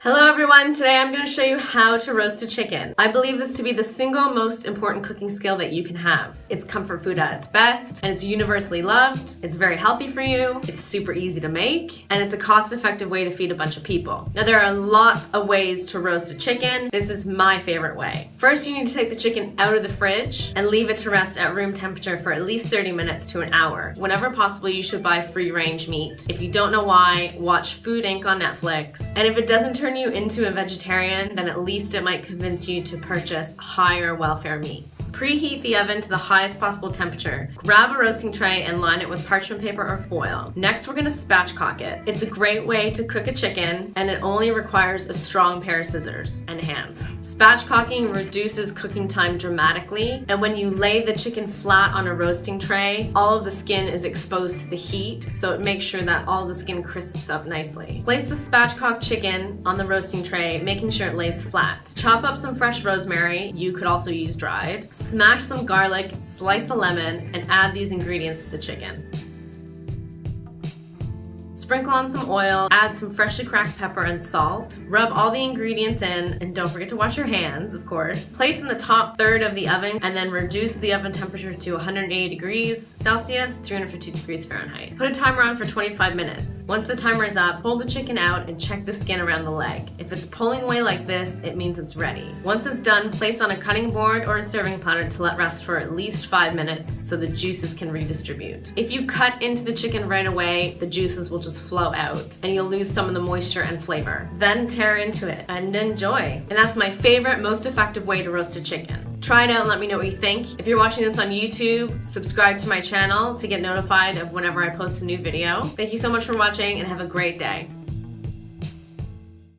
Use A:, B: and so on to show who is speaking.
A: Hello everyone, today I'm going to show you how to roast a chicken. I believe this to be the single most important cooking skill that you can have. It's comfort food at its best, and it's universally loved, it's very healthy for you, it's super easy to make, and it's a cost-effective way to feed a bunch of people. Now there are lots of ways to roast a chicken. This is my favorite way. First, you need to take the chicken out of the fridge and leave it to rest at room temperature for at least 30 minutes to an hour. Whenever possible, you should buy free-range meat. If you don't know why, watch Food Inc. on Netflix, and if it doesn't turn you into a vegetarian, then at least it might convince you to purchase higher welfare meats. Preheat the oven to the highest possible temperature. Grab a roasting tray and line it with parchment paper or foil. Next, we're going to spatchcock it. It's a great way to cook a chicken, and it only requires a strong pair of scissors and hands. Spatchcocking reduces cooking time dramatically, and when you lay the chicken flat on a roasting tray, all of the skin is exposed to the heat, so it makes sure that all the skin crisps up nicely. Place the spatchcocked chicken on the roasting tray, making sure it lays flat. Chop up some fresh rosemary, you could also use dried. Smash some garlic, slice a lemon, and add these ingredients to the chicken. Sprinkle on some oil, add some freshly cracked pepper and salt. Rub all the ingredients in, and don't forget to wash your hands, of course. Place in the top third of the oven, and then reduce the oven temperature to 180 degrees Celsius, 350 degrees Fahrenheit. Put a timer on for 25 minutes. Once the timer is up, pull the chicken out and check the skin around the leg. If it's pulling away like this, it means it's ready. Once it's done, place on a cutting board or a serving platter to let rest for at least 5 minutes so the juices can redistribute. If you cut into the chicken right away, the juices will just flow out and you'll lose some of the moisture and flavor. Then tear into it and enjoy. And that's my favorite, most effective way to roast a chicken. Try it out and let me know what you think. If you're watching this on YouTube, subscribe to my channel to get notified of whenever I post a new video. Thank you so much for watching and have a great day.